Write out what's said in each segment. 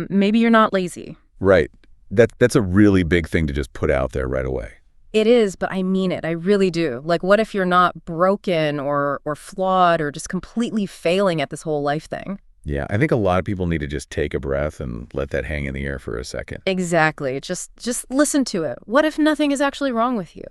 Maybe you're not lazy. Right. That's a really big thing to just put out there right away. It is, but I mean it. I really do. Like, what if you're not broken or flawed or just completely failing at this whole life thing? Yeah, I think a lot of people need to just take a breath and let that hang in the air for a second. Exactly. Just listen to it. What if nothing is actually wrong with you?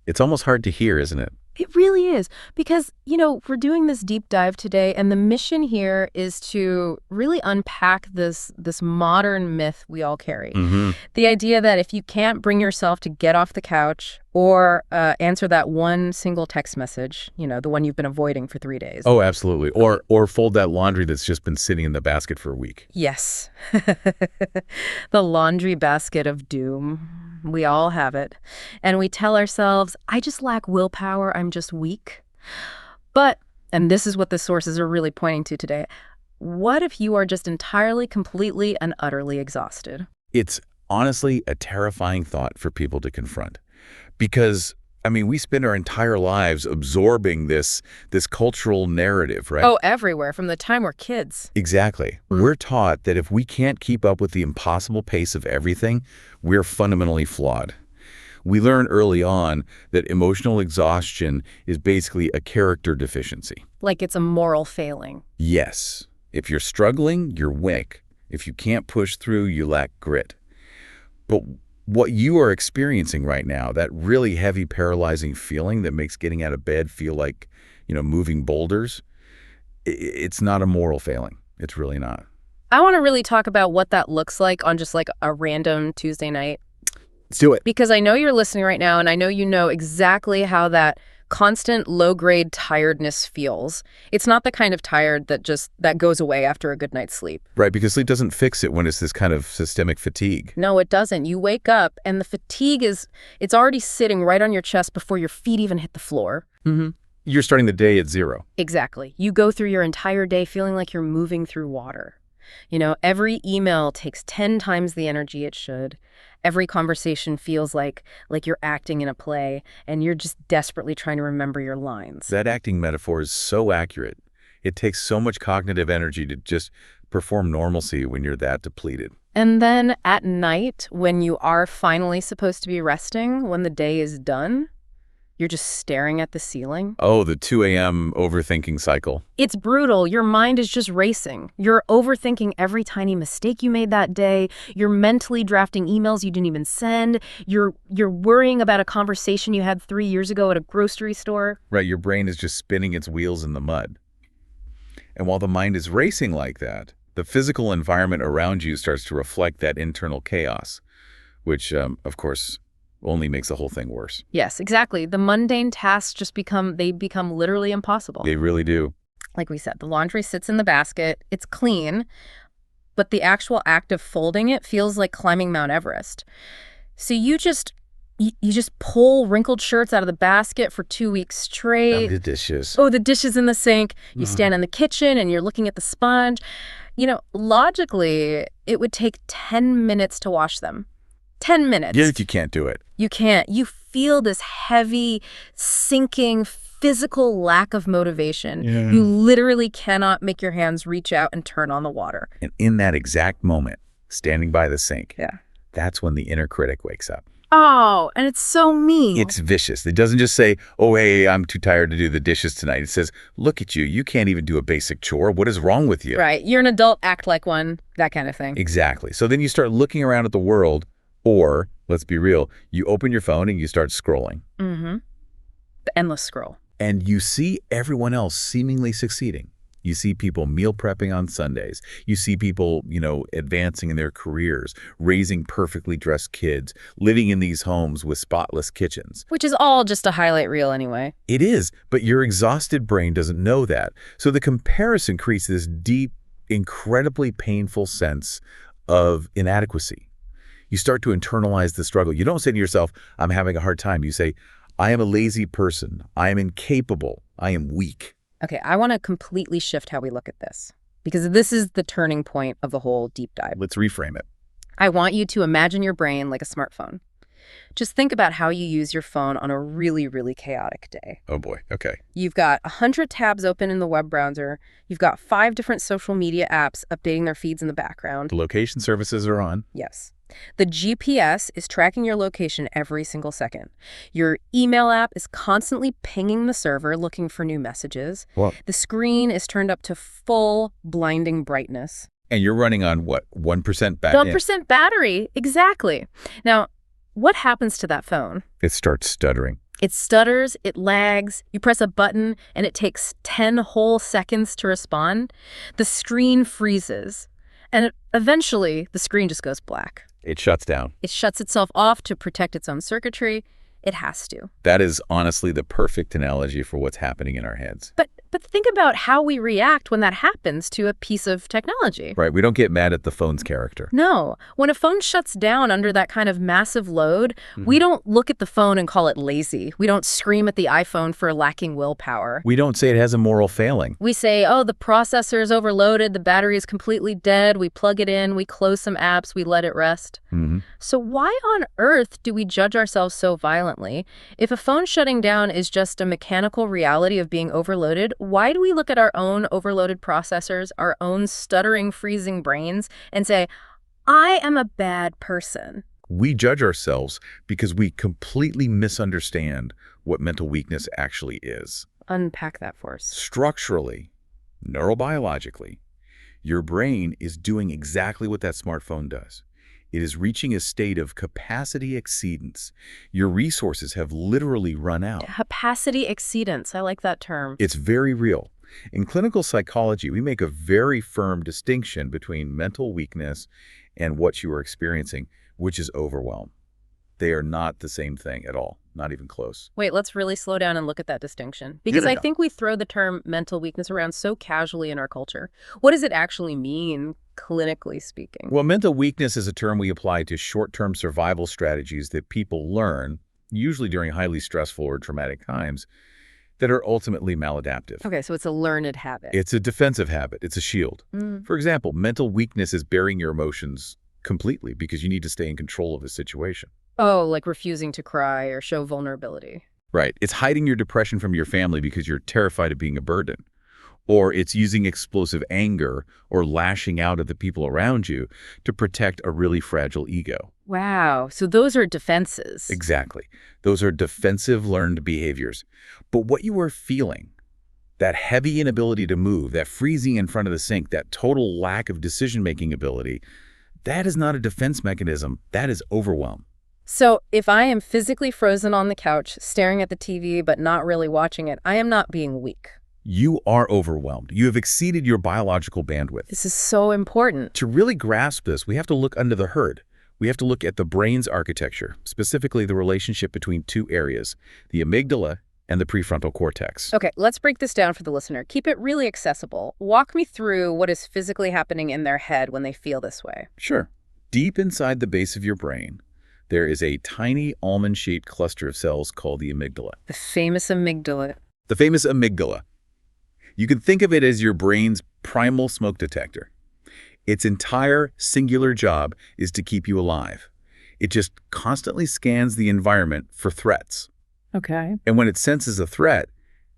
It's almost hard to hear, isn't it? It really is, because, we're doing this deep dive today, and the mission here is to really unpack this modern myth we all carry. Mm-hmm. The idea that if you can't bring yourself to get off the couch or answer that one single text message, the one you've been avoiding for 3 days. Oh, absolutely. Or fold that laundry that's just been sitting in the basket for a week. Yes. The laundry basket of doom. We all have it. And we tell ourselves, I just lack willpower, I'm just weak. But, and this is what the sources are really pointing to today, what if you are just entirely, completely, and utterly exhausted? It's honestly a terrifying thought for people to confront. Because, we spend our entire lives absorbing this cultural narrative, right? Oh, everywhere, from the time we're kids. Exactly. We're taught that if we can't keep up with the impossible pace of everything, we're fundamentally flawed. We learn early on that emotional exhaustion is basically a character deficiency. Like it's a moral failing. Yes. If you're struggling, you're weak. If you can't push through, you lack grit. But what you are experiencing right now, that really heavy, paralyzing feeling that makes getting out of bed feel like, moving boulders, it's not a moral failing. It's really not. I want to really talk about what that looks like on just like a random Tuesday night. Let's do it. Because I know you're listening right now, and I know you know exactly how that constant low-grade tiredness feels. It's not the kind of tired that goes away after a good night's sleep. Right, because sleep doesn't fix it when it's this kind of systemic fatigue. No, it doesn't. You wake up, and the fatigue it's already sitting right on your chest before your feet even hit the floor. Mm-hmm. You're starting the day at zero. Exactly. You go through your entire day feeling like you're moving through water. Every email takes 10 times the energy it should. Every conversation feels like you're acting in a play, and you're just desperately trying to remember your lines. That acting metaphor is so accurate. It takes so much cognitive energy to just perform normalcy when you're that depleted. And then at night, when you are finally supposed to be resting, when the day is done, you're just staring at the ceiling. Oh, the 2 a.m. overthinking cycle. It's brutal. Your mind is just racing. You're overthinking every tiny mistake you made that day. You're mentally drafting emails you didn't even send. You're worrying about a conversation you had 3 years ago at a grocery store. Right, your brain is just spinning its wheels in the mud. And while the mind is racing like that, the physical environment around you starts to reflect that internal chaos, which, of course, only makes the whole thing worse. Yes, exactly. The mundane tasks just become literally impossible. They really do. Like we said, the laundry sits in the basket. It's clean, but the actual act of folding it feels like climbing Mount Everest. So you just pull wrinkled shirts out of the basket for 2 weeks straight. The dishes. Oh, the dishes in the sink. You stand in the kitchen and you're looking at the sponge. Logically, it would take 10 minutes to wash them. 10 minutes. Yeah, if you can't do it. You can't. You feel this heavy, sinking, physical lack of motivation. Yeah. You literally cannot make your hands reach out and turn on the water. And in that exact moment, standing by the sink, Yeah. that's when the inner critic wakes up. Oh, and it's so mean. It's vicious. It doesn't just say, oh, hey, I'm too tired to do the dishes tonight. It says, look at you. You can't even do a basic chore. What is wrong with you? Right. You're an adult, act like one, that kind of thing. Exactly. So then you start looking around at the world, or, let's be real, you open your phone and you start scrolling. Mm-hmm. The endless scroll. And you see everyone else seemingly succeeding. You see people meal prepping on Sundays. You see people, advancing in their careers, raising perfectly dressed kids, living in these homes with spotless kitchens. Which is all just a highlight reel anyway. It is, but your exhausted brain doesn't know that. So the comparison creates this deep, incredibly painful sense of inadequacy. You start to internalize the struggle. You don't say to yourself, I'm having a hard time. You say, I am a lazy person. I am incapable. I am weak. Okay, I want to completely shift how we look at this, because this is the turning point of the whole deep dive. Let's reframe it. I want you to imagine your brain like a smartphone. Just think about how you use your phone on a really, really chaotic day. Oh boy, okay. You've got 100 tabs open in the web browser. You've got 5 different social media apps updating their feeds in the background. The location services are on. Yes. The GPS is tracking your location every single second. Your email app is constantly pinging the server looking for new messages. Well, The screen is turned up to full blinding brightness. and you're running on what, 1% battery? 1% battery, exactly. Now, what happens to that phone? It starts stuttering. It stutters, it lags, you press a button, and it takes 10 whole seconds to respond. The screen freezes, and eventually the screen just goes black. It shuts down. It shuts itself off to protect its own circuitry. It has to. That is honestly the perfect analogy for what's happening in our heads. But think about how we react when that happens to a piece of technology. Right, we don't get mad at the phone's character. No. When a phone shuts down under that kind of massive load, we don't look at the phone and call it lazy. We don't scream at the iPhone for lacking willpower. We don't say it has a moral failing. We say, oh, the processor is overloaded, the battery is completely dead, we plug it in, we close some apps, we let it rest. So why on earth do we judge ourselves so violently? If a phone shutting down is just a mechanical reality of being overloaded, why do we look at our own overloaded processors, our own stuttering, freezing brains, and say, I am a bad person? We judge ourselves because we completely misunderstand what mental weakness actually is. Unpack that for us. Structurally, neurobiologically, your brain is doing exactly what that smartphone does. It is reaching a state of capacity exceedance. Your resources have literally run out. Capacity exceedance. I like that term. It's very real. In clinical psychology, we make a very firm distinction between mental weakness and what you are experiencing, which is overwhelm. They are not the same thing at all, not even close. Wait, let's really slow down and look at that distinction. Because No. I think we throw the term mental weakness around so casually in our culture. What does it actually mean, clinically speaking? Well, mental weakness is a term we apply to short-term survival strategies that people learn, usually during highly stressful or traumatic times, that are ultimately maladaptive. Okay, so it's a learned habit. It's a defensive habit. It's a shield. For example, mental weakness is burying your emotions completely because you need to stay in control of the situation. Oh, like refusing to cry or show vulnerability. Right. It's hiding your depression from your family because you're terrified of being a burden. Or it's using explosive anger or lashing out at the people around you to protect a really fragile ego. Wow, so those are defenses. Exactly. Those are defensive learned behaviors. But what you are feeling, that heavy inability to move, that freezing in front of the sink, that total lack of decision-making ability, that is not a defense mechanism. That is overwhelm. So if I am physically frozen on the couch, staring at the TV but not really watching it, I am not being weak. You are overwhelmed. You have exceeded your biological bandwidth. This is so important. To really grasp this, we have to look under the hood. We have to look at the brain's architecture, specifically the relationship between two areas, the amygdala and the prefrontal cortex. Okay, let's break this down for the listener. Keep it really accessible. Walk me through what is physically happening in their head when they feel this way. Sure. Deep inside the base of your brain, there is a tiny almond-shaped cluster of cells called the amygdala. The famous amygdala. The famous amygdala. You can think of it as your brain's primal smoke detector. Its entire singular job is to keep you alive. It just constantly scans the environment for threats. Okay. And when it senses a threat,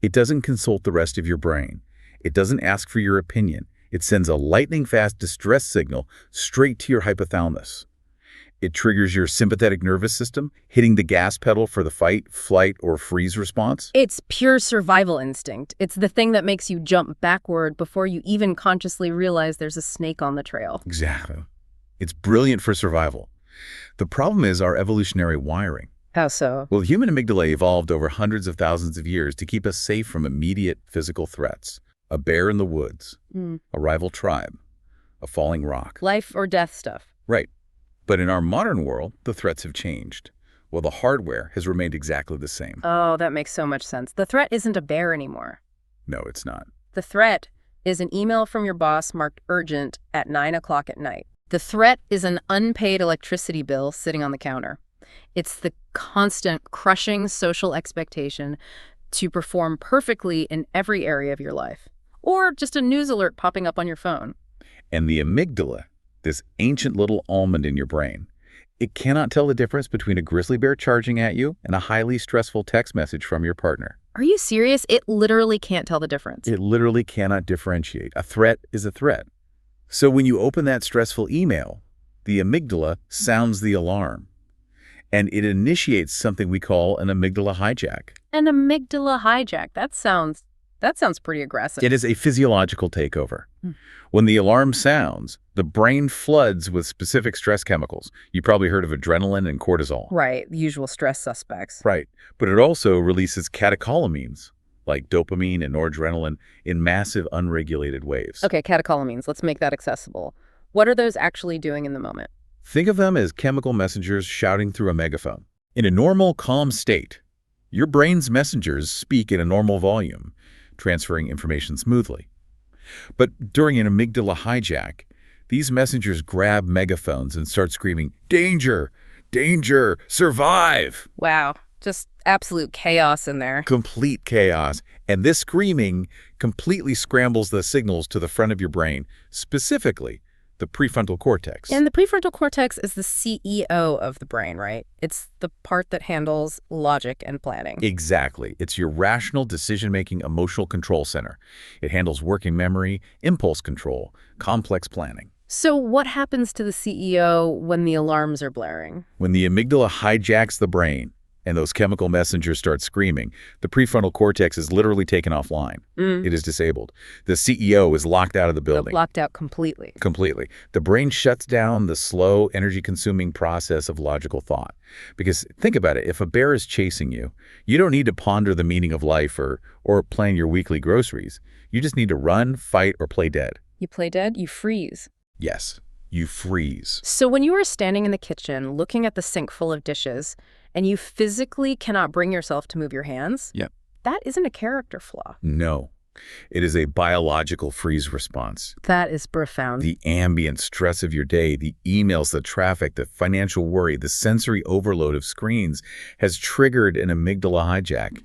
it doesn't consult the rest of your brain. It doesn't ask for your opinion. It sends a lightning-fast distress signal straight to your hypothalamus. It triggers your sympathetic nervous system, hitting the gas pedal for the fight, flight, or freeze response. It's pure survival instinct. It's the thing that makes you jump backward before you even consciously realize there's a snake on the trail. Exactly. It's brilliant for survival. The problem is our evolutionary wiring. How so? Well, the human amygdala evolved over hundreds of thousands of years to keep us safe from immediate physical threats. A bear in the woods, a rival tribe, a falling rock. Life or death stuff. Right. But in our modern world, the threats have changed. Well, the hardware has remained exactly the same. Oh, that makes so much sense. The threat isn't a bear anymore. No, it's not. The threat is an email from your boss marked urgent at 9 o'clock at night. The threat is an unpaid electricity bill sitting on the counter. It's the constant crushing social expectation to perform perfectly in every area of your life. Or just a news alert popping up on your phone. And the amygdala, this ancient little almond in your brain, It cannot tell the difference between a grizzly bear charging at you and a highly stressful text message from your partner. Are you serious? It literally can't tell the difference. It literally cannot differentiate. A threat is a threat. So when you open that stressful email, the amygdala sounds the alarm, and it initiates something we call an amygdala hijack. An amygdala hijack. That sounds pretty aggressive. It is a physiological takeover. When the alarm sounds, the brain floods with specific stress chemicals. You probably heard of adrenaline and cortisol. Right, the usual stress suspects. Right. But it also releases catecholamines, like dopamine and noradrenaline, in massive unregulated waves. Okay, catecholamines. Let's make that accessible. What are those actually doing in the moment? Think of them as chemical messengers shouting through a megaphone. In a normal, calm state, your brain's messengers speak at a normal volume, transferring information smoothly. But during an amygdala hijack, these messengers grab megaphones and start screaming, "Danger! Danger! Survive!" Wow, just absolute chaos in there. Complete chaos. And this screaming completely scrambles the signals to the front of your brain, specifically the prefrontal cortex. And the prefrontal cortex is the CEO of the brain, right? It's the part that handles logic and planning. Exactly. It's your rational decision-making emotional control center. It handles working memory, impulse control, complex planning. So what happens to the CEO when the alarms are blaring? When the amygdala hijacks the brain and those chemical messengers start screaming, the prefrontal cortex is literally taken offline. It is disabled. The CEO is locked out of the building. Locked out completely. Completely. The brain shuts down the slow, energy-consuming process of logical thought. Because think about it, if a bear is chasing you, you don't need to ponder the meaning of life or plan your weekly groceries. You just need to run, fight, or play dead. You play dead, you freeze. Yes, you freeze. So when you are standing in the kitchen looking at the sink full of dishes and you physically cannot bring yourself to move your hands, Yeah. that isn't a character flaw. No, it is a biological freeze response. That is profound. The ambient stress of your day, the emails, the traffic, the financial worry, the sensory overload of screens has triggered an amygdala hijack.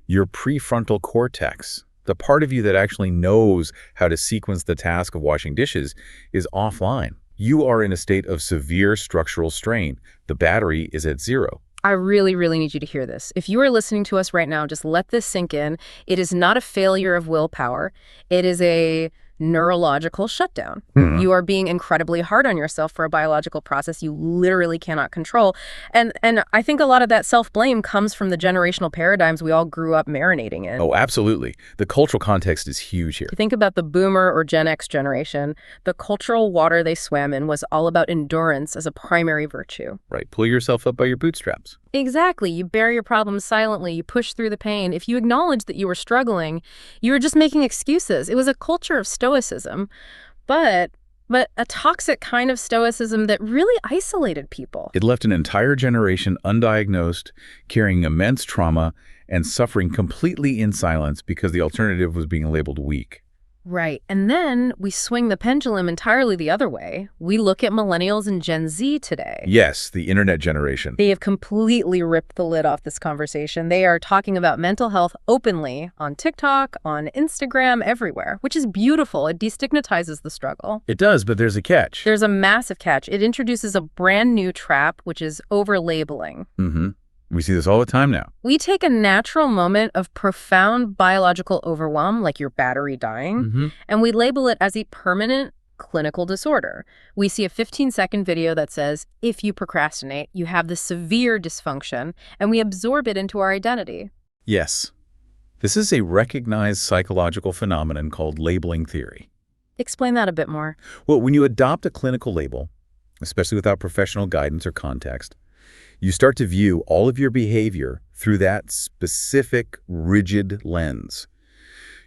Your prefrontal cortex, the part of you that actually knows how to sequence the task of washing dishes, is offline. You are in a state of severe structural strain. The battery is at zero. I really, really need you to hear this. If you are listening to us right now, just let this sink in. It is not a failure of willpower. It is a neurological shutdown. You are being incredibly hard on yourself for a biological process you literally cannot control. And I think a lot of that self-blame comes from the generational paradigms we all grew up marinating in. Oh, absolutely. The cultural context is huge here. If you think about the boomer or Gen X generation, the cultural water they swam in was all about endurance as a primary virtue. Right. Pull yourself up by your bootstraps. Exactly. You bear your problems silently. You push through the pain. If you acknowledge that you were struggling, you were just making excuses. It was a culture of stoicism, but a toxic kind of stoicism that really isolated people. It left an entire generation undiagnosed, carrying immense trauma and suffering completely in silence because the alternative was being labeled weak. Right. And then we swing the pendulum entirely the other way. We look at millennials and Gen Z today. Yes, the internet generation. They have completely ripped the lid off this conversation. They are talking about mental health openly on TikTok, on Instagram, everywhere, which is beautiful. It destigmatizes the struggle. It does, but there's a catch. There's a massive catch. It introduces a brand new trap, which is over-labeling. We see this all the time now. We take a natural moment of profound biological overwhelm, like your battery dying, and we label it as a permanent clinical disorder. We see a 15-second video that says, if you procrastinate, you have this severe dysfunction, and we absorb it into our identity. Yes. This is a recognized psychological phenomenon called labeling theory. Explain that a bit more. Well, when you adopt a clinical label, especially without professional guidance or context, you start to view all of your behavior through that specific, rigid lens.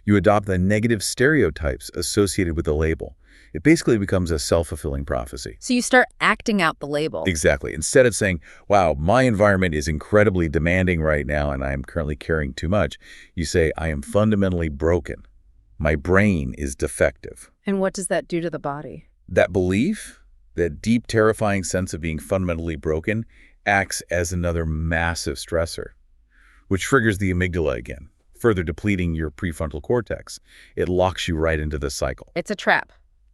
You adopt the negative stereotypes associated with the label. It basically becomes a self-fulfilling prophecy. So you start acting out the label. Exactly. Instead of saying, wow, my environment is incredibly demanding right now and I am currently carrying too much, you say, I am fundamentally broken. My brain is defective. And what does that do to the body? That belief, that deep, terrifying sense of being fundamentally broken, acts as another massive stressor, which triggers the amygdala again, further depleting your prefrontal cortex. It locks you right into the cycle. It's a trap.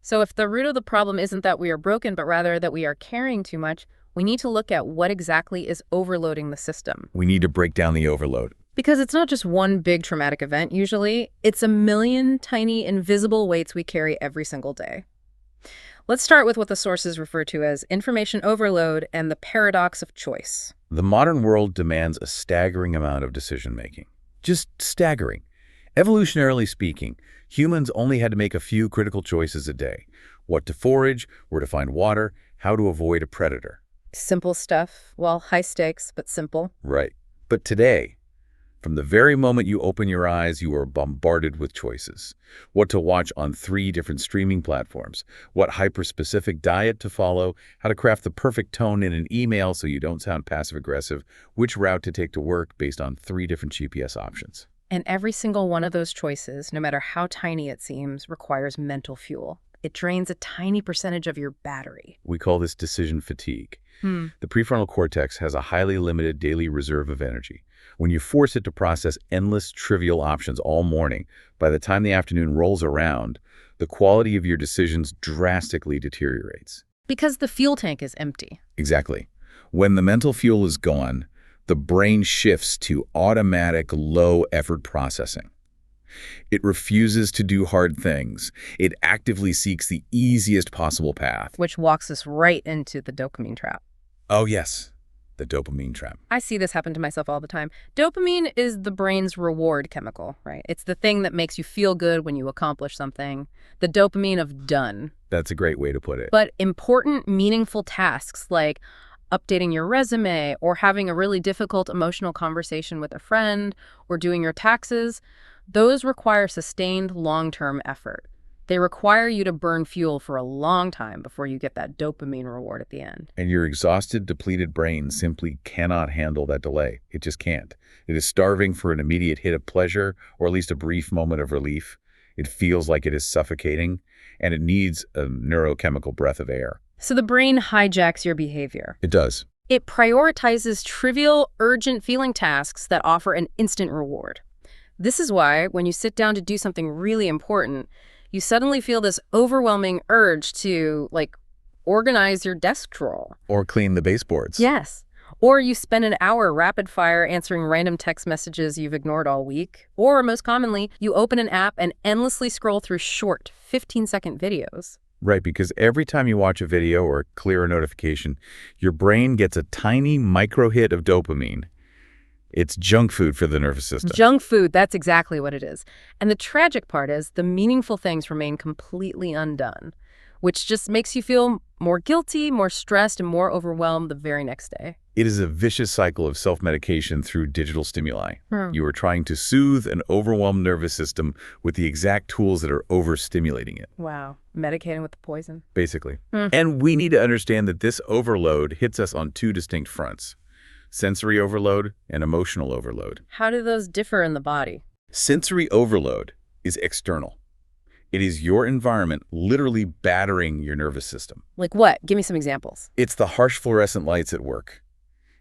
So if the root of the problem isn't that we are broken, but rather that we are carrying too much, we need to look at what exactly is overloading the system. We need to break down the overload. Because it's not just one big traumatic event, usually. It's a million tiny, invisible weights we carry every single day. Let's start with what the sources refer to as information overload and the paradox of choice. The modern world demands a staggering amount of decision-making. Just staggering. Evolutionarily speaking, humans only had to make a few critical choices a day. What to forage, where to find water, how to avoid a predator. Simple stuff. Well, high stakes, but simple. Right. But today, from the very moment you open your eyes, you are bombarded with choices. What to watch on 3 different streaming platforms, what hyper-specific diet to follow, how to craft the perfect tone in an email so you don't sound passive-aggressive, which route to take to work based on 3 different GPS options. And every single one of those choices, no matter how tiny it seems, requires mental fuel. It drains a tiny percentage of your battery. We call this decision fatigue. The prefrontal cortex has a highly limited daily reserve of energy. When you force it to process endless, trivial options all morning, by the time the afternoon rolls around, the quality of your decisions drastically deteriorates. Because the fuel tank is empty. Exactly. When the mental fuel is gone, the brain shifts to automatic, low-effort processing. It refuses to do hard things. It actively seeks the easiest possible path. Which walks us right into the dopamine trap. Oh, yes. The dopamine trap. I see this happen to myself all the time. Dopamine is the brain's reward chemical, right? It's the thing that makes you feel good when you accomplish something. The dopamine of done. That's a great way to put it. But important, meaningful tasks like updating your resume or having a really difficult emotional conversation with a friend or doing your taxes, those require sustained long-term effort. They require you to burn fuel for a long time before you get that dopamine reward at the end. And your exhausted, depleted brain simply cannot handle that delay. It just can't. It is starving for an immediate hit of pleasure, or at least a brief moment of relief. It feels like it is suffocating, and it needs a neurochemical breath of air. So the brain hijacks your behavior. It does. It prioritizes trivial, urgent feeling tasks that offer an instant reward. This is why, when you sit down to do something really important, you suddenly feel this overwhelming urge to, organize your desk drawer. Or clean the baseboards. Yes. Or you spend an hour rapid fire answering random text messages you've ignored all week. Or, most commonly, you open an app and endlessly scroll through short, 15-second videos. Right, because every time you watch a video or clear a notification, your brain gets a tiny micro hit of dopamine. It's junk food for the nervous system. Junk food, that's exactly what it is. And the tragic part is the meaningful things remain completely undone, which just makes you feel more guilty, more stressed, and more overwhelmed the very next day. It is a vicious cycle of self-medication through digital stimuli. You are trying to soothe an overwhelmed nervous system with the exact tools that are overstimulating it. Wow. Medicating with the poison. Basically. And we need to understand that this overload hits us on 2 distinct fronts: sensory overload and emotional overload. How do those differ in the body? Sensory overload is external. It is your environment literally battering your nervous system. Like what? Give me some examples. It's the harsh fluorescent lights at work.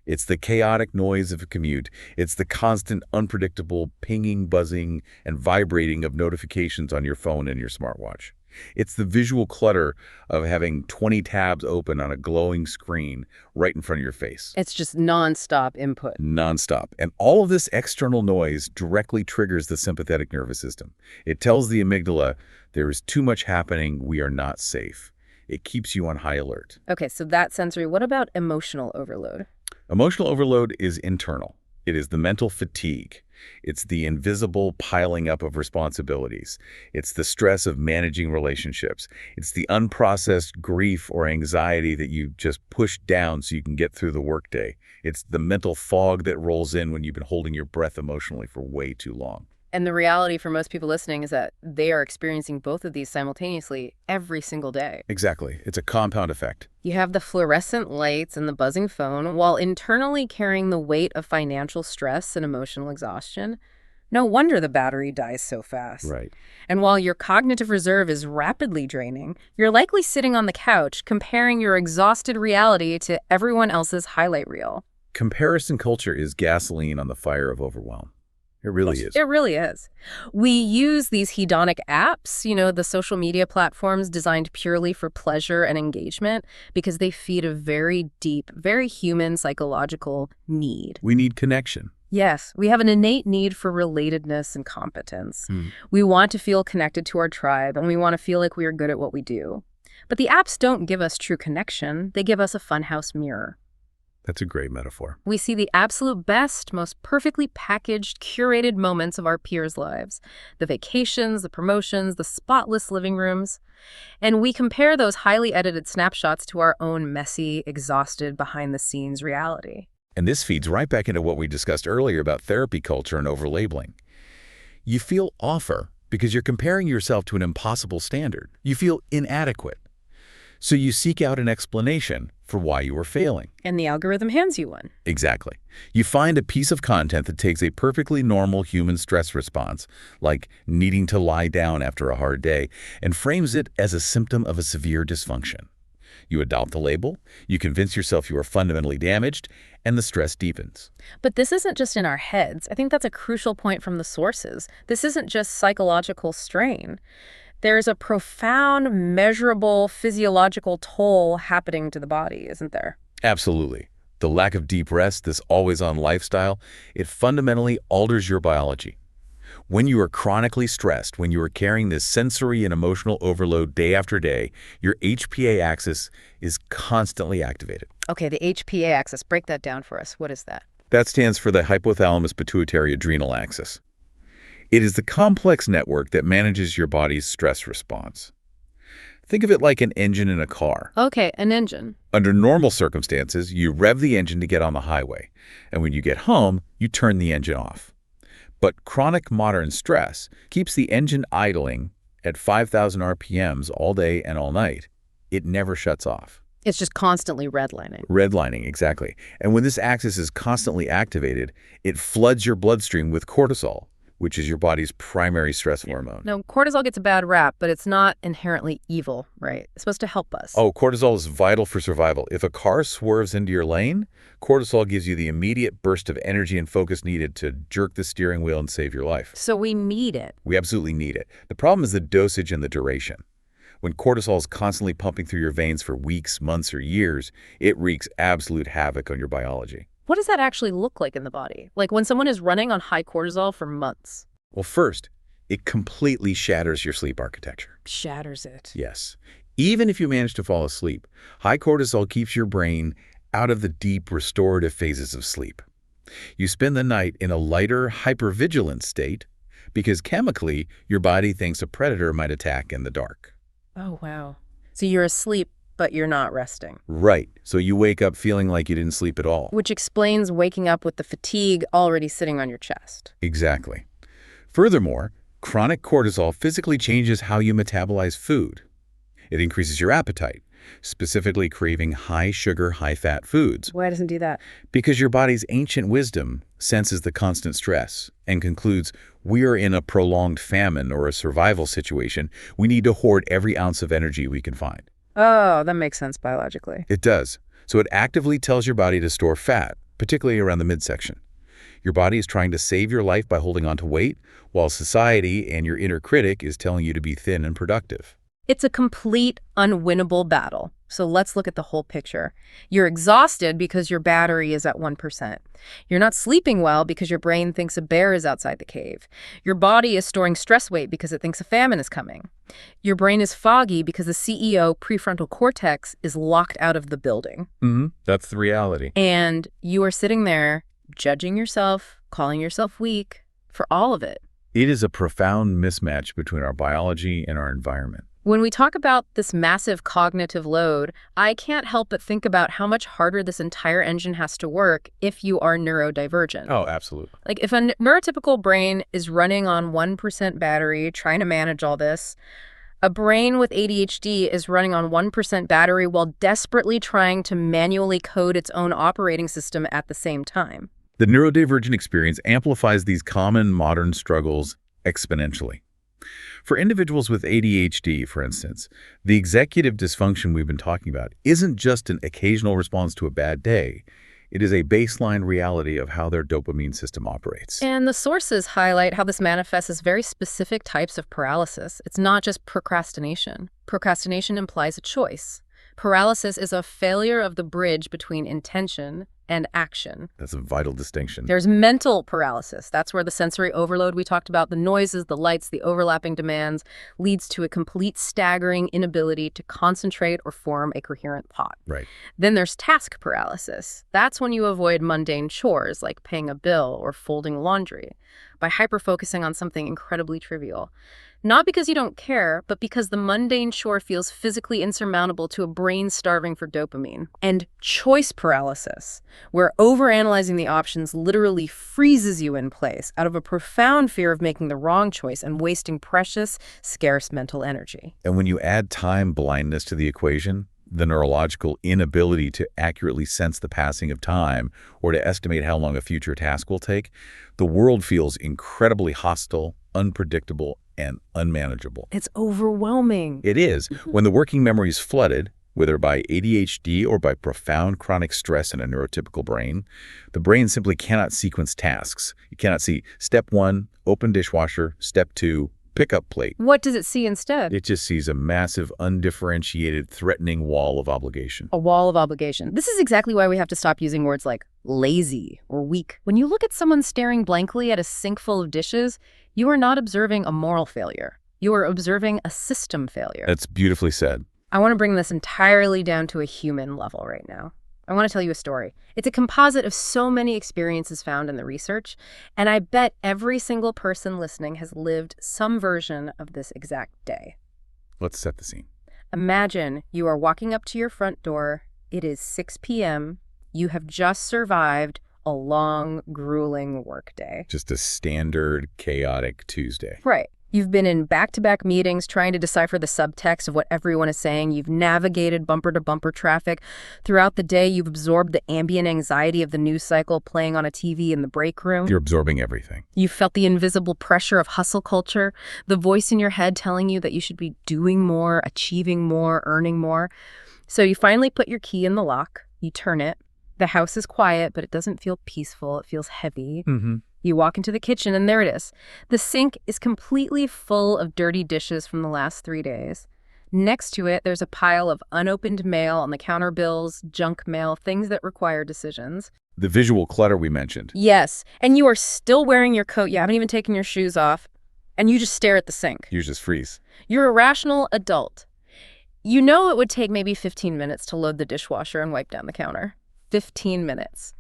It's the chaotic noise of a commute. It's the constant, unpredictable pinging, buzzing, and vibrating of notifications on your phone and your smartwatch. It's the visual clutter of having 20 tabs open on a glowing screen right in front of your face. It's just nonstop input. Nonstop. And all of this external noise directly triggers the sympathetic nervous system. It tells the amygdala, there is too much happening, we are not safe. It keeps you on high alert. Okay, so that's sensory. What about emotional overload? Emotional overload is internal. It is the mental fatigue. It's the invisible piling up of responsibilities. It's the stress of managing relationships. It's the unprocessed grief or anxiety that you just push down so you can get through the workday. It's the mental fog that rolls in when you've been holding your breath emotionally for way too long. And the reality for most people listening is that they are experiencing both of these simultaneously every single day. Exactly. It's a compound effect. You have the fluorescent lights and the buzzing phone while internally carrying the weight of financial stress and emotional exhaustion. No wonder the battery dies so fast. Right. And while your cognitive reserve is rapidly draining, you're likely sitting on the couch comparing your exhausted reality to everyone else's highlight reel. Comparison culture is gasoline on the fire of overwhelm. It really is. It really is. We use these hedonic apps, the social media platforms designed purely for pleasure and engagement, because they feed a very deep, very human psychological need. We need connection. Yes, we have an innate need for relatedness and competence. Hmm. We want to feel connected to our tribe, and we want to feel like we are good at what we do. But the apps don't give us true connection. They give us a funhouse mirror. That's a great metaphor. We see the absolute best, most perfectly packaged, curated moments of our peers' lives. The vacations, the promotions, the spotless living rooms. And we compare those highly edited snapshots to our own messy, exhausted, behind-the-scenes reality. And this feeds right back into what we discussed earlier about therapy culture and overlabeling. You feel offer because you're comparing yourself to an impossible standard. You feel inadequate. So you seek out an explanation for why you are failing. And the algorithm hands you one. Exactly. You find a piece of content that takes a perfectly normal human stress response, like needing to lie down after a hard day, and frames it as a symptom of a severe dysfunction. You adopt the label, you convince yourself you are fundamentally damaged, and the stress deepens. But this isn't just in our heads. I think that's a crucial point from the sources. This isn't just psychological strain. There's a profound, measurable physiological toll happening to the body, isn't there? Absolutely. The lack of deep rest, this always-on lifestyle, it fundamentally alters your biology. When you are chronically stressed, when you are carrying this sensory and emotional overload day after day, your HPA axis is constantly activated. Okay, the HPA axis, break that down for us. What is that? That stands for the hypothalamus-pituitary-adrenal axis. It is the complex network that manages your body's stress response. Think of it like an engine in a car. Okay, an engine. Under normal circumstances, you rev the engine to get on the highway, and when you get home, you turn the engine off. But chronic modern stress keeps the engine idling at 5,000 RPMs all day and all night. It never shuts off. It's just constantly redlining. Redlining, exactly. And when this axis is constantly activated, it floods your bloodstream with cortisol, which is your body's primary stress hormone. Now, cortisol gets a bad rap, but it's not inherently evil, right? It's supposed to help us. Oh, cortisol is vital for survival. If a car swerves into your lane, cortisol gives you the immediate burst of energy and focus needed to jerk the steering wheel and save your life. So we need it. We absolutely need it. The problem is the dosage and the duration. When cortisol is constantly pumping through your veins for weeks, months, or years, it wreaks absolute havoc on your biology. What does that actually look like in the body? Like when someone is running on high cortisol for months? Well, first, it completely shatters your sleep architecture. Shatters it. Yes. Even if you manage to fall asleep, high cortisol keeps your brain out of the deep restorative phases of sleep. You spend the night in a lighter, hypervigilant state because chemically, your body thinks a predator might attack in the dark. Oh, wow. So you're asleep, but you're not resting. Right. So you wake up feeling like you didn't sleep at all. Which explains waking up with the fatigue already sitting on your chest. Exactly. Furthermore, chronic cortisol physically changes how you metabolize food. It increases your appetite, specifically craving high-sugar, high-fat foods. Why doesn't it do that? Because your body's ancient wisdom senses the constant stress and concludes we are in a prolonged famine or a survival situation. We need to hoard every ounce of energy we can find. Oh, that makes sense biologically. It does. So it actively tells your body to store fat, particularly around the midsection. Your body is trying to save your life by holding on to weight, while society and your inner critic is telling you to be thin and productive. It's a complete, unwinnable battle. So let's look at the whole picture. You're exhausted because your battery is at 1%. You're not sleeping well because your brain thinks a bear is outside the cave. Your body is storing stress weight because it thinks a famine is coming. Your brain is foggy because the CEO prefrontal cortex is locked out of the building. That's the reality. And you are sitting there judging yourself, calling yourself weak, for all of it. It is a profound mismatch between our biology and our environment. When we talk about this massive cognitive load, I can't help but think about how much harder this entire engine has to work if you are neurodivergent. Oh, absolutely. Like if a neurotypical brain is running on 1% battery, trying to manage all this, a brain with ADHD is running on 1% battery while desperately trying to manually code its own operating system at the same time. The neurodivergent experience amplifies these common modern struggles exponentially. For individuals with ADHD, for instance, the executive dysfunction we've been talking about isn't just an occasional response to a bad day. It is a baseline reality of how their dopamine system operates. And the sources highlight how this manifests as very specific types of paralysis. It's not just procrastination. Procrastination implies a choice. Paralysis is a failure of the bridge between intention and action. That's a vital distinction. There's mental paralysis. That's where the sensory overload we talked about, the noises, the lights, the overlapping demands, leads to a complete staggering inability to concentrate or form a coherent thought. Right. Then there's task paralysis. That's when you avoid mundane chores like paying a bill or folding laundry by hyper-focusing on something incredibly trivial. Not because you don't care, but because the mundane chore feels physically insurmountable to a brain starving for dopamine. And choice paralysis, where overanalyzing the options literally freezes you in place out of a profound fear of making the wrong choice and wasting precious, scarce mental energy. And when you add time blindness to the equation, the neurological inability to accurately sense the passing of time or to estimate how long a future task will take, the world feels incredibly hostile, unpredictable, and unmanageable. It's overwhelming. It is. When the working memory is flooded, whether by ADHD or by profound chronic stress in a neurotypical brain, the brain simply cannot sequence tasks. You cannot see step 1, open dishwasher, step 2, pick up plate. What does it see instead? It just sees a massive, undifferentiated, threatening wall of obligation. A wall of obligation. This is exactly why we have to stop using words like lazy or weak. When you look at someone staring blankly at a sink full of dishes, you are not observing a moral failure. You are observing a system failure. That's beautifully said. I want to bring this entirely down to a human level right now. I want to tell you a story. It's a composite of so many experiences found in the research, and I bet every single person listening has lived some version of this exact day. Let's set the scene. Imagine you are walking up to your front door. It is 6 p.m. You have just survived a long, grueling workday. Just a standard, chaotic Tuesday. Right. You've been in back-to-back meetings trying to decipher the subtext of what everyone is saying. You've navigated bumper-to-bumper traffic. Throughout the day, you've absorbed the ambient anxiety of the news cycle playing on a TV in the break room. You're absorbing everything. You've felt the invisible pressure of hustle culture, the voice in your head telling you that you should be doing more, achieving more, earning more. So you finally put your key in the lock. You turn it. The house is quiet, but it doesn't feel peaceful. It feels heavy. Mm-hmm. You walk into the kitchen, and there it is. The sink is completely full of dirty dishes from the last 3 days. Next to it, there's a pile of unopened mail on the counter, bills, junk mail, things that require decisions. The visual clutter we mentioned. Yes, and you are still wearing your coat. You haven't even taken your shoes off, and you just stare at the sink. You just freeze. You're a rational adult. You know it would take maybe 15 minutes to load the dishwasher and wipe down the counter. 15 minutes.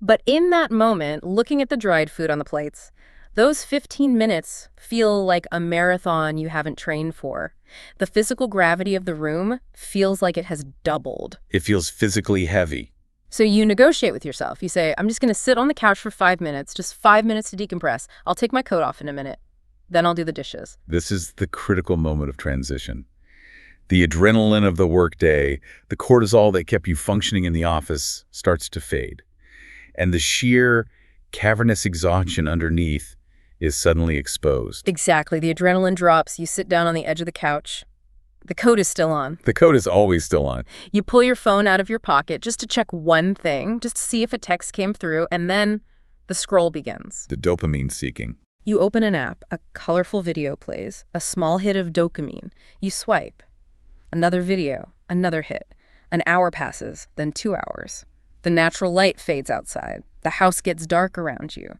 But in that moment, looking at the dried food on the plates, those 15 minutes feel like a marathon you haven't trained for. The physical gravity of the room feels like it has doubled. It feels physically heavy. So you negotiate with yourself. You say, I'm just going to sit on the couch for 5 minutes, just 5 minutes to decompress. I'll take my coat off in a minute. Then I'll do the dishes. This is the critical moment of transition. The adrenaline of the workday, the cortisol that kept you functioning in the office starts to fade. And the sheer cavernous exhaustion underneath is suddenly exposed. Exactly. The adrenaline drops. You sit down on the edge of the couch. The coat is still on. The coat is always still on. You pull your phone out of your pocket just to check one thing, just to see if a text came through, and then the scroll begins. The dopamine seeking. You open an app, a colorful video plays, a small hit of dopamine. You swipe. Another video, another hit. An hour passes, then 2 hours. The natural light fades outside. The house gets dark around you.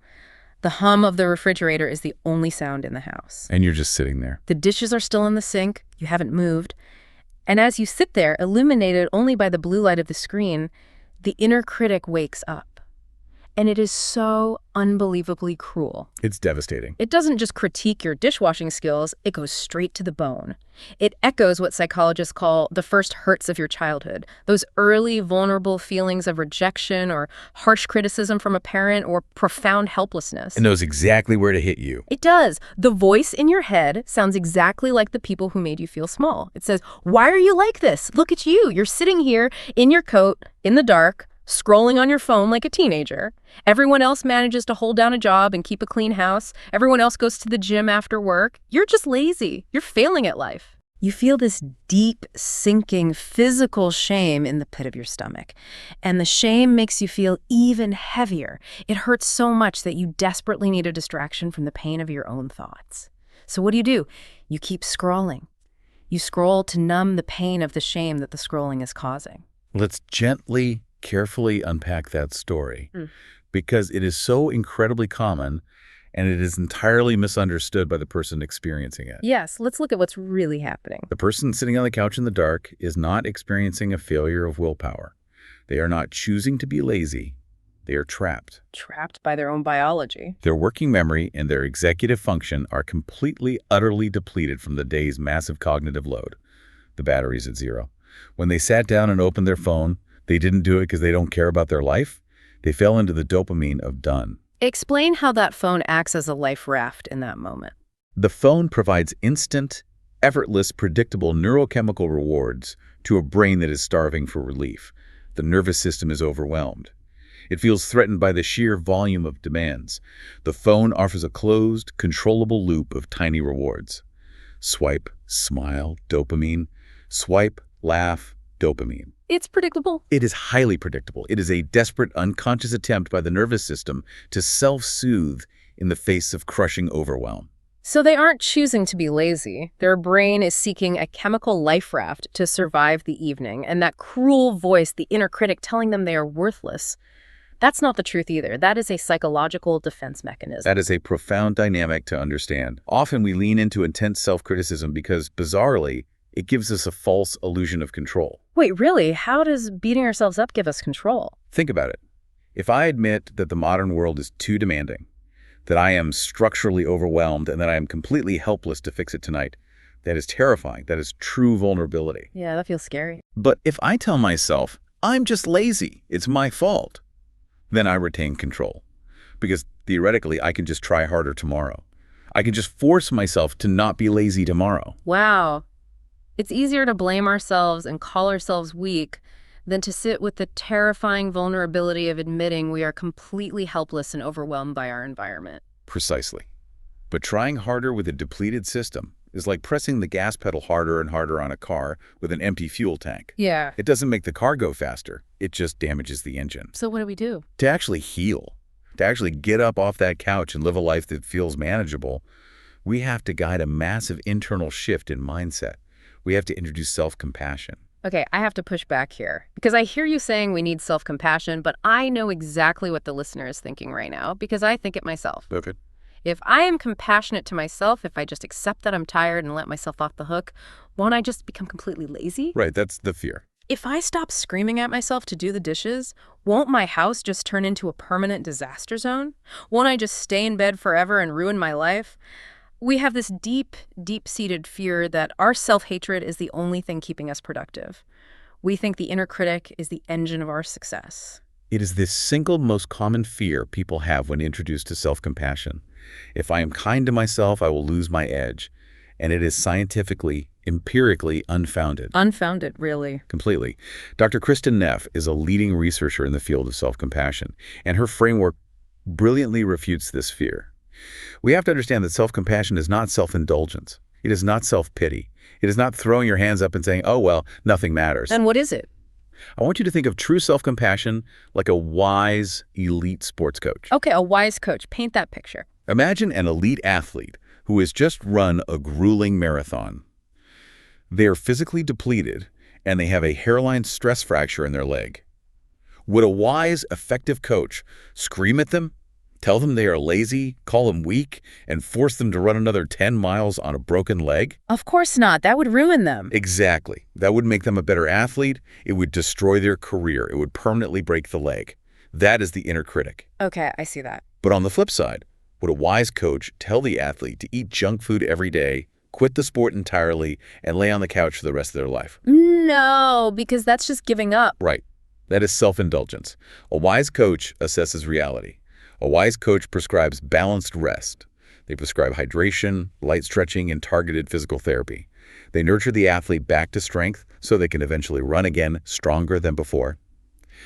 The hum of the refrigerator is the only sound in the house. And you're just sitting there. The dishes are still in the sink. You haven't moved. And as you sit there, illuminated only by the blue light of the screen, the inner critic wakes up. And it is so unbelievably cruel. It's devastating. It doesn't just critique your dishwashing skills, it goes straight to the bone. It echoes what psychologists call the first hurts of your childhood, those early vulnerable feelings of rejection or harsh criticism from a parent or profound helplessness. It knows exactly where to hit you. It does. The voice in your head sounds exactly like the people who made you feel small. It says, why are you like this? Look at you. You're sitting here in your coat, in the dark, scrolling on your phone like a teenager. Everyone else manages to hold down a job and keep a clean house. Everyone else goes to the gym after work. You're just lazy. You're failing at life. You feel this deep, sinking physical shame in the pit of your stomach. And the shame makes you feel even heavier. It hurts so much that you desperately need a distraction from the pain of your own thoughts. So what do? You keep scrolling. You scroll to numb the pain of the shame that the scrolling is causing. Let's gently, carefully unpack that story, because it is so incredibly common and it is entirely misunderstood by the person experiencing it. Yes, let's look at what's really happening. The person sitting on the couch in the dark is not experiencing a failure of willpower. They are not choosing to be lazy. They are trapped. Trapped by their own biology. Their working memory and their executive function are completely, utterly depleted from the day's massive cognitive load. The battery's at zero. When they sat down and opened their phone, they didn't do it because they don't care about their life. They fell into the dopamine of done. Explain how that phone acts as a life raft in that moment. The phone provides instant, effortless, predictable neurochemical rewards to a brain that is starving for relief. The nervous system is overwhelmed. It feels threatened by the sheer volume of demands. The phone offers a closed, controllable loop of tiny rewards. Swipe, smile, dopamine. Swipe, laugh, dopamine. It's predictable. It is highly predictable. It is a desperate, unconscious attempt by the nervous system to self-soothe in the face of crushing overwhelm. So they aren't choosing to be lazy. Their brain is seeking a chemical life raft to survive the evening, and that cruel voice, the inner critic telling them they are worthless, that's not the truth either. That is a psychological defense mechanism. That is a profound dynamic to understand. Often we lean into intense self-criticism because, bizarrely, it gives us a false illusion of control. Wait, really? How does beating ourselves up give us control? Think about it. If I admit that the modern world is too demanding, that I am structurally overwhelmed, and that I am completely helpless to fix it tonight, that is terrifying. That is true vulnerability. Yeah, that feels scary. But if I tell myself, I'm just lazy, it's my fault, then I retain control. Because theoretically, I can just try harder tomorrow. I can just force myself to not be lazy tomorrow. Wow. It's easier to blame ourselves and call ourselves weak than to sit with the terrifying vulnerability of admitting we are completely helpless and overwhelmed by our environment. Precisely. But trying harder with a depleted system is like pressing the gas pedal harder and harder on a car with an empty fuel tank. Yeah. It doesn't make the car go faster. It just damages the engine. So what do we do? To actually heal, to actually get up off that couch and live a life that feels manageable, we have to guide a massive internal shift in mindset. We have to introduce self-compassion. Okay, I have to push back here because I hear you saying we need self-compassion, but I know exactly what the listener is thinking right now because I think it myself. Okay. If I am compassionate to myself, if I just accept that I'm tired and let myself off the hook, won't I just become completely lazy? Right, that's the fear. If I stop screaming at myself to do the dishes, won't my house just turn into a permanent disaster zone? Won't I just stay in bed forever and ruin my life? We have this deep, deep-seated fear that our self-hatred is the only thing keeping us productive. We think the inner critic is the engine of our success. It is the single most common fear people have when introduced to self-compassion. If I am kind to myself, I will lose my edge. And it is scientifically, empirically unfounded. Unfounded, really. Completely. Dr. Kristin Neff is a leading researcher in the field of self-compassion, and her framework brilliantly refutes this fear. We have to understand that self-compassion is not self-indulgence. It is not self-pity. It is not throwing your hands up and saying, oh, well, nothing matters. Then what is it? I want you to think of true self-compassion like a wise, elite sports coach. Okay, a wise coach. Paint that picture. Imagine an elite athlete who has just run a grueling marathon. They are physically depleted, and they have a hairline stress fracture in their leg. Would a wise, effective coach scream at them, tell them they are lazy, call them weak, and force them to run another 10 miles on a broken leg? Of course not. That would ruin them. Exactly. That would make them a better athlete. It would destroy their career. It would permanently break the leg. That is the inner critic. Okay, I see that. But on the flip side, would a wise coach tell the athlete to eat junk food every day, quit the sport entirely, and lay on the couch for the rest of their life? No, because that's just giving up. Right. That is self-indulgence. A wise coach assesses reality. A wise coach prescribes balanced rest. They prescribe hydration, light stretching, and targeted physical therapy. They nurture the athlete back to strength so they can eventually run again stronger than before.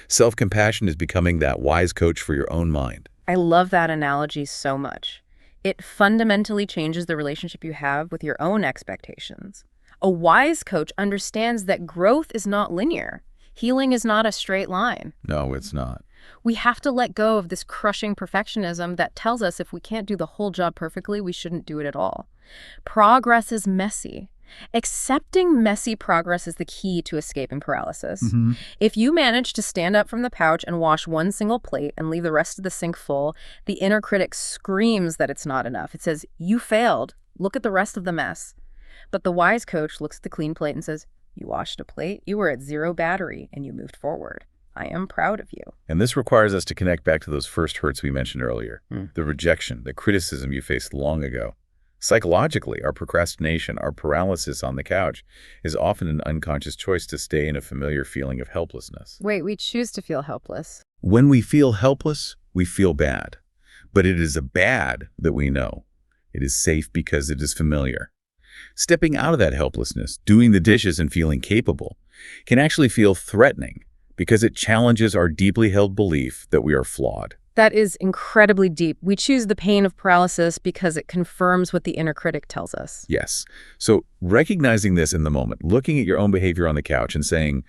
Self-compassion is becoming that wise coach for your own mind. I love that analogy so much. It fundamentally changes the relationship you have with your own expectations. A wise coach understands that growth is not linear. Healing is not a straight line. No, it's not. We have to let go of this crushing perfectionism that tells us if we can't do the whole job perfectly, we shouldn't do it at all. Progress is messy. Accepting messy progress is the key to escaping paralysis. If you manage to stand up from the couch and wash one single plate and leave the rest of the sink full, the inner critic screams that it's not enough. It says, "You failed. Look at the rest of the mess." But the wise coach looks at the clean plate and says, "You washed a plate, you were at 0 battery, and you moved forward. I am proud of you." And this requires us to connect back to those first hurts we mentioned earlier. The rejection, the criticism you faced long ago. Psychologically, our procrastination, our paralysis on the couch is often an unconscious choice to stay in a familiar feeling of helplessness. Wait, we choose to feel helpless. When we feel helpless, we feel bad. But it is a bad that we know. It is safe because it is familiar. Stepping out of that helplessness, doing the dishes and feeling capable, can actually feel threatening because it challenges our deeply held belief that we are flawed. That is incredibly deep. We choose the pain of paralysis because it confirms what the inner critic tells us. Yes. So recognizing this in the moment, looking at your own behavior on the couch and saying,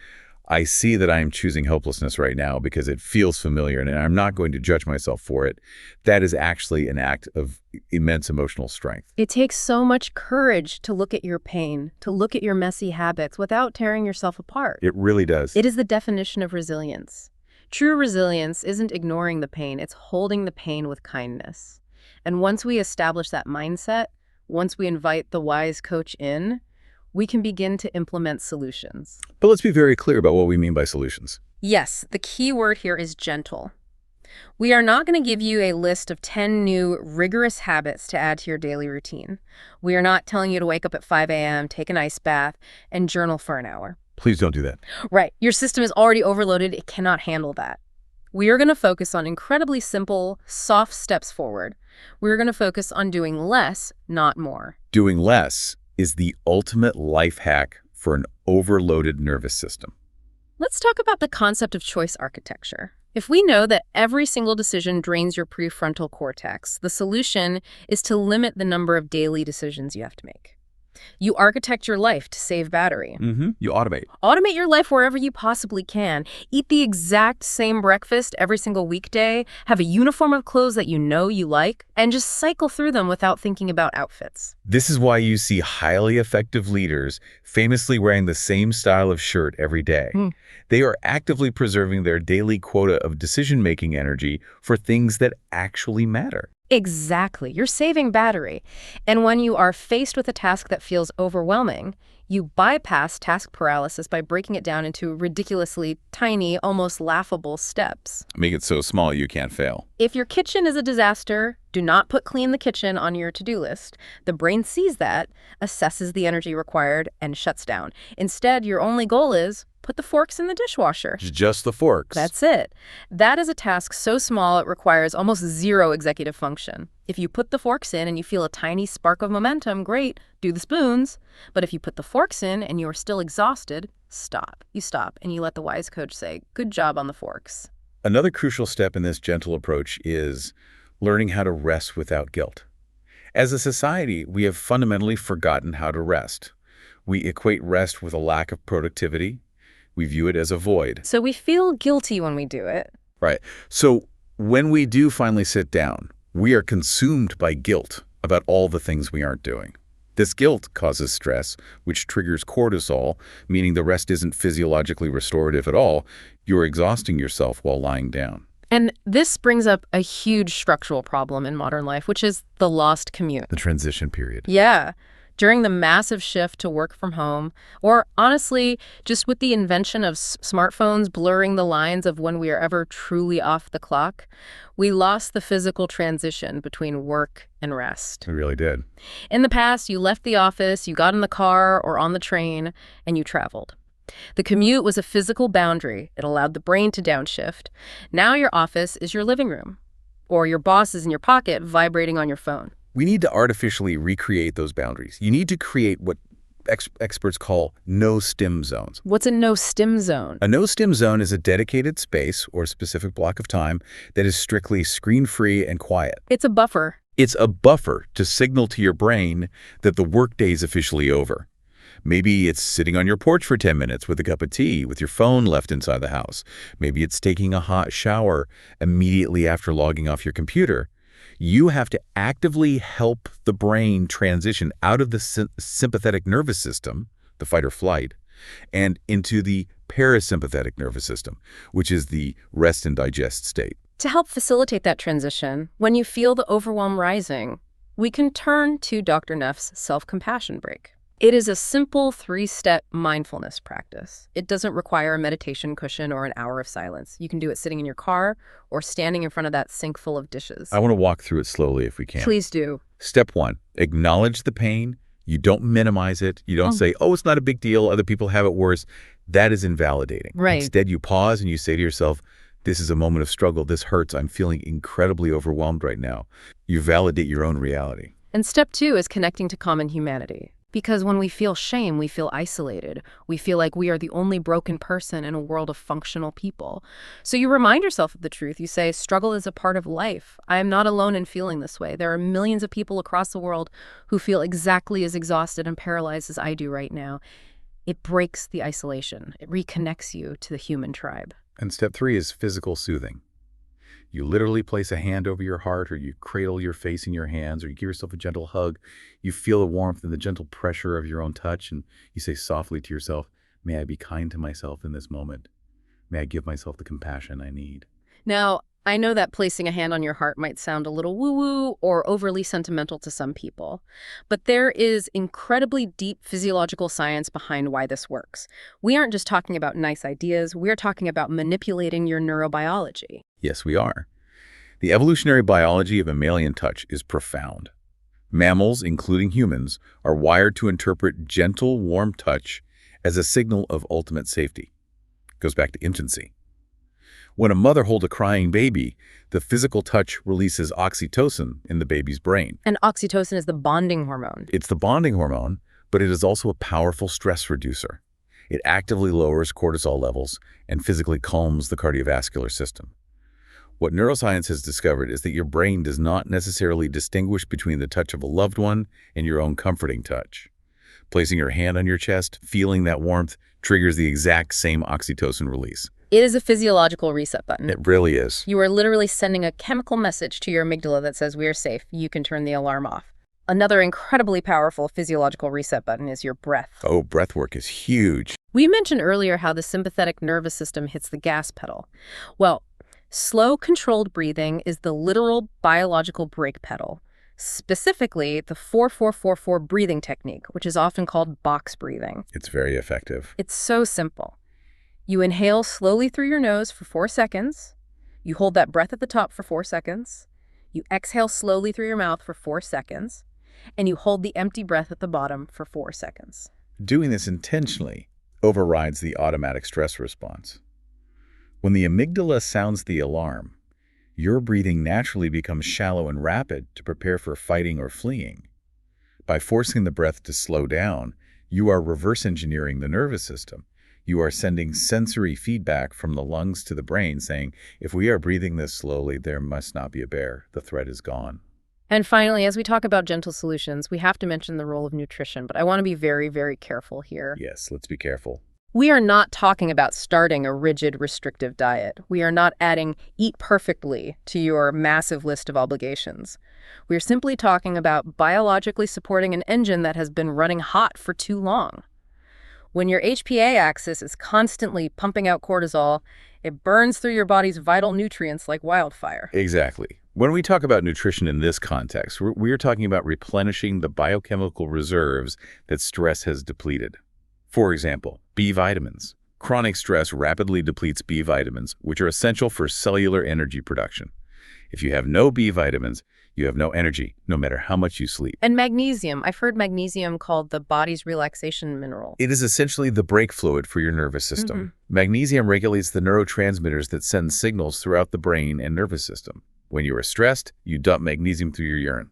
I see that I am choosing helplessness right now because it feels familiar and I'm not going to judge myself for it. That is actually an act of immense emotional strength. It takes so much courage to look at your pain, to look at your messy habits without tearing yourself apart. It really does. It is the definition of resilience. True resilience isn't ignoring the pain, it's holding the pain with kindness. And once we establish that mindset, once we invite the wise coach in, we can begin to implement solutions. But let's be very clear about what we mean by solutions. Yes, the key word here is gentle. We are not going to give you a list of 10 new rigorous habits to add to your daily routine. We are not telling you to wake up at 5 a.m., take an ice bath, and journal for an hour. Please don't do that. Right. Your system is already overloaded. It cannot handle that. We are going to focus on incredibly simple, soft steps forward. We're going to focus on doing less, not more. Doing less is the ultimate life hack for an overloaded nervous system. Let's talk about the concept of choice architecture. If we know that every single decision drains your prefrontal cortex, the solution is to limit the number of daily decisions you have to make. You architect your life to save battery. You automate. Automate your life wherever you possibly can. Eat the exact same breakfast every single weekday. Have a uniform of clothes that you know you like, and just cycle through them without thinking about outfits. This is why you see highly effective leaders famously wearing the same style of shirt every day. They are actively preserving their daily quota of decision-making energy for things that actually matter. Exactly. You're saving battery. And when you are faced with a task that feels overwhelming, you bypass task paralysis by breaking it down into ridiculously tiny, almost laughable steps. Make it so small you can't fail. If your kitchen is a disaster, do not put clean the kitchen on your to-do list. The brain sees that, assesses the energy required, and shuts down. Instead, your only goal is put the forks in the dishwasher. Just the forks. That's it. That is a task so small it requires almost zero executive function. If you put the forks in and you feel a tiny spark of momentum, great, do the spoons. But if you put the forks in and you are still exhausted, stop. You stop and you let the wise coach say, "Good job on the forks." Another crucial step in this gentle approach is learning how to rest without guilt. As a society, we have fundamentally forgotten how to rest. We equate rest with a lack of productivity. We view it as a void. So we feel guilty when we do it. Right. So when we do finally sit down, we are consumed by guilt about all the things we aren't doing. This guilt causes stress, which triggers cortisol, meaning the rest isn't physiologically restorative at all. You're exhausting yourself while lying down. And this brings up a huge structural problem in modern life, which is the lost commute. The transition period. Yeah. During the massive shift to work from home, or honestly, just with the invention of smartphones blurring the lines of when we are ever truly off the clock, we lost the physical transition between work and rest. We really did. In the past, you left the office, you got in the car or on the train, and you traveled. The commute was a physical boundary. It allowed the brain to downshift. Now your office is your living room, or your boss is in your pocket vibrating on your phone. We need to artificially recreate those boundaries. You need to create what experts call no-stim zones. What's a no-stim zone? A no-stim zone is a dedicated space or specific block of time that is strictly screen-free and quiet. It's a buffer. It's a buffer to signal to your brain that the workday is officially over. Maybe it's sitting on your porch for 10 minutes with a cup of tea with your phone left inside the house. Maybe it's taking a hot shower immediately after logging off your computer. You have to actively help the brain transition out of the sympathetic nervous system, the fight or flight, and into the parasympathetic nervous system, which is the rest and digest state. To help facilitate that transition, when you feel the overwhelm rising, we can turn to Dr. Neff's self-compassion break. It is a simple 3-step mindfulness practice. It doesn't require a meditation cushion or an hour of silence. You can do it sitting in your car or standing in front of that sink full of dishes. I want to walk through it slowly if we can. Please do. Step 1, acknowledge the pain. You don't minimize it. You don't say, oh, it's not a big deal. Other people have it worse. That is invalidating. Right. Instead, you pause and you say to yourself, this is a moment of struggle. This hurts. I'm feeling incredibly overwhelmed right now. You validate your own reality. And step 2 is connecting to common humanity. Because when we feel shame, we feel isolated. We feel like we are the only broken person in a world of functional people. So you remind yourself of the truth. You say, struggle is a part of life. I am not alone in feeling this way. There are millions of people across the world who feel exactly as exhausted and paralyzed as I do right now. It breaks the isolation. It reconnects you to the human tribe. And step 3 is physical soothing. You literally place a hand over your heart, or you cradle your face in your hands, or you give yourself a gentle hug. You feel the warmth and the gentle pressure of your own touch, and you say softly to yourself, may I be kind to myself in this moment. May I give myself the compassion I need. Now, I know that placing a hand on your heart might sound a little woo-woo or overly sentimental to some people, but there is incredibly deep physiological science behind why this works. We aren't just talking about nice ideas, we're talking about manipulating your neurobiology. Yes, we are. The evolutionary biology of mammalian touch is profound. Mammals, including humans, are wired to interpret gentle, warm touch as a signal of ultimate safety. It goes back to infancy. When a mother holds a crying baby, the physical touch releases oxytocin in the baby's brain. And oxytocin is the bonding hormone. It's the bonding hormone, but it is also a powerful stress reducer. It actively lowers cortisol levels and physically calms the cardiovascular system. What neuroscience has discovered is that your brain does not necessarily distinguish between the touch of a loved one and your own comforting touch. Placing your hand on your chest, feeling that warmth, triggers the exact same oxytocin release. It is a physiological reset button. It really is. You are literally sending a chemical message to your amygdala that says we are safe. You can turn the alarm off. Another incredibly powerful physiological reset button is your breath. Oh, breath work is huge. We mentioned earlier how the sympathetic nervous system hits the gas pedal. Well, slow, controlled breathing is the literal biological brake pedal. Specifically, the 4-4-4-4 breathing technique, which is often called box breathing. It's very effective. It's so simple. You inhale slowly through your nose for 4 seconds. You hold that breath at the top for 4 seconds. You exhale slowly through your mouth for 4 seconds. And you hold the empty breath at the bottom for 4 seconds. Doing this intentionally overrides the automatic stress response. When the amygdala sounds the alarm, your breathing naturally becomes shallow and rapid to prepare for fighting or fleeing. By forcing the breath to slow down, you are reverse engineering the nervous system. You are sending sensory feedback from the lungs to the brain saying, if we are breathing this slowly, there must not be a bear. The threat is gone. And finally, as we talk about gentle solutions, we have to mention the role of nutrition, but I want to be very, very careful here. Yes, let's be careful. We are not talking about starting a rigid, restrictive diet. We are not adding eat perfectly to your massive list of obligations. We are simply talking about biologically supporting an engine that has been running hot for too long. When your HPA axis is constantly pumping out cortisol, it burns through your body's vital nutrients like wildfire. Exactly. When we talk about nutrition in this context, we're talking about replenishing the biochemical reserves that stress has depleted. For example, B vitamins. Chronic stress rapidly depletes B vitamins, which are essential for cellular energy production. If you have no B vitamins, you have no energy, no matter how much you sleep. And magnesium. I've heard magnesium called the body's relaxation mineral. It is essentially the brake fluid for your nervous system. Magnesium regulates the neurotransmitters that send signals throughout the brain and nervous system. When you are stressed, you dump magnesium through your urine.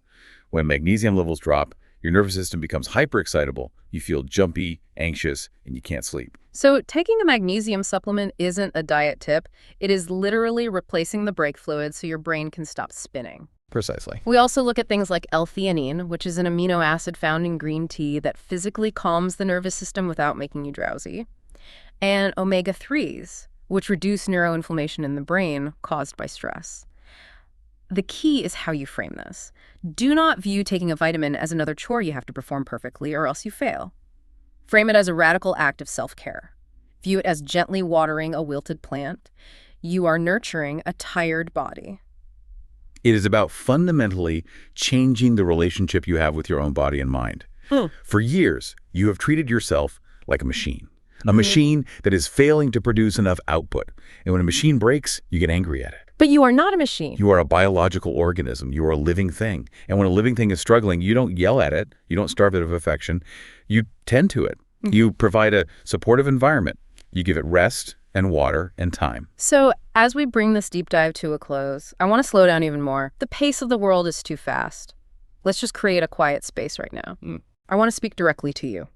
When magnesium levels drop, your nervous system becomes hyperexcitable, you feel jumpy, anxious, and you can't sleep. So taking a magnesium supplement isn't a diet tip. It is literally replacing the brake fluid so your brain can stop spinning. Precisely. We also look at things like L-theanine, which is an amino acid found in green tea that physically calms the nervous system without making you drowsy, and omega-3s, which reduce neuroinflammation in the brain caused by stress. The key is how you frame this. Do not view taking a vitamin as another chore you have to perform perfectly or else you fail. Frame it as a radical act of self-care. View it as gently watering a wilted plant. You are nurturing a tired body. It is about fundamentally changing the relationship you have with your own body and mind. For years, you have treated yourself like a machine. A machine that is failing to produce enough output. And when a machine breaks, you get angry at it. But you are not a machine. You are a biological organism. You are a living thing. And when a living thing is struggling, you don't yell at it. You don't starve it of affection. You tend to it. You provide a supportive environment. You give it rest and water and time. So as we bring this deep dive to a close, I want to slow down even more. The pace of the world is too fast. Let's just create a quiet space right now. I want to speak directly to you.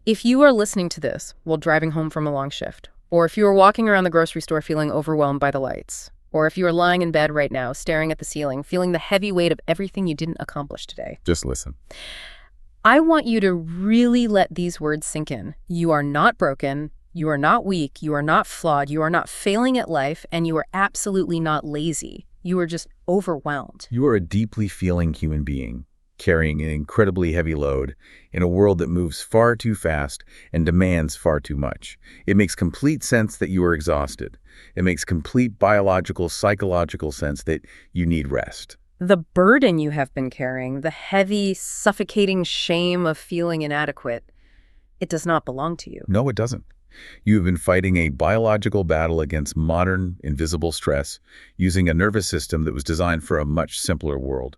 If you are listening to this while driving home from a long shift, or if you are walking around the grocery store feeling overwhelmed by the lights, or if you are lying in bed right now staring at the ceiling, feeling the heavy weight of everything you didn't accomplish today, Just listen. I want you to really let these words sink in. You are not broken. You are not weak. You are not flawed. You are not failing at life, and you are absolutely not lazy. You are just overwhelmed. You are a deeply feeling human being, carrying an incredibly heavy load in a world that moves far too fast and demands far too much. It makes complete sense that you are exhausted. It makes complete biological, psychological sense that you need rest. The burden you have been carrying, the heavy, suffocating shame of feeling inadequate, it does not belong to you. No, it doesn't. You have been fighting a biological battle against modern, invisible stress, using a nervous system that was designed for a much simpler world.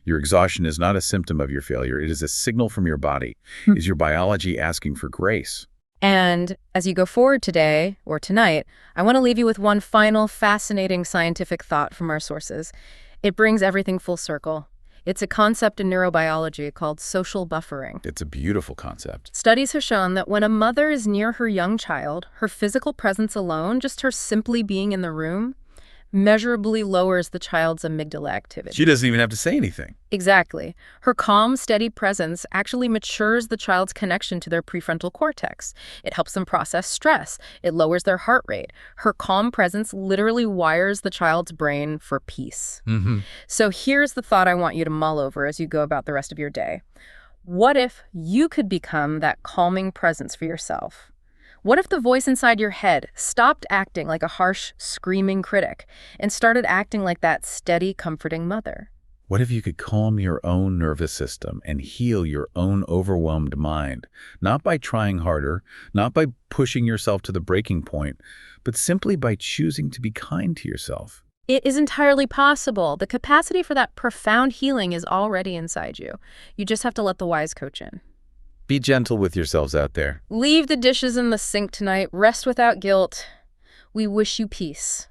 Your exhaustion is not a symptom of your failure. It is a signal from your body. Is your biology asking for grace? And as you go forward today, or tonight, I want to leave you with one final fascinating scientific thought from our sources. It brings everything full circle. It's a concept in neurobiology called social buffering. It's a beautiful concept. Studies have shown that when a mother is near her young child, her physical presence alone, just her simply being in the room, measurably lowers the child's amygdala activity. She doesn't even have to say anything. Exactly. Her calm, steady presence actually matures the child's connection to their prefrontal cortex. It helps them process stress. It lowers their heart rate. Her calm presence literally wires the child's brain for peace. So here's the thought I want you to mull over as you go about the rest of your day. What if you could become that calming presence for yourself? What if the voice inside your head stopped acting like a harsh, screaming critic and started acting like that steady, comforting mother? What if you could calm your own nervous system and heal your own overwhelmed mind, not by trying harder, not by pushing yourself to the breaking point, but simply by choosing to be kind to yourself? It is entirely possible. The capacity for that profound healing is already inside you. You just have to let the wise coach in. Be gentle with yourselves out there. Leave the dishes in the sink tonight. Rest without guilt. We wish you peace.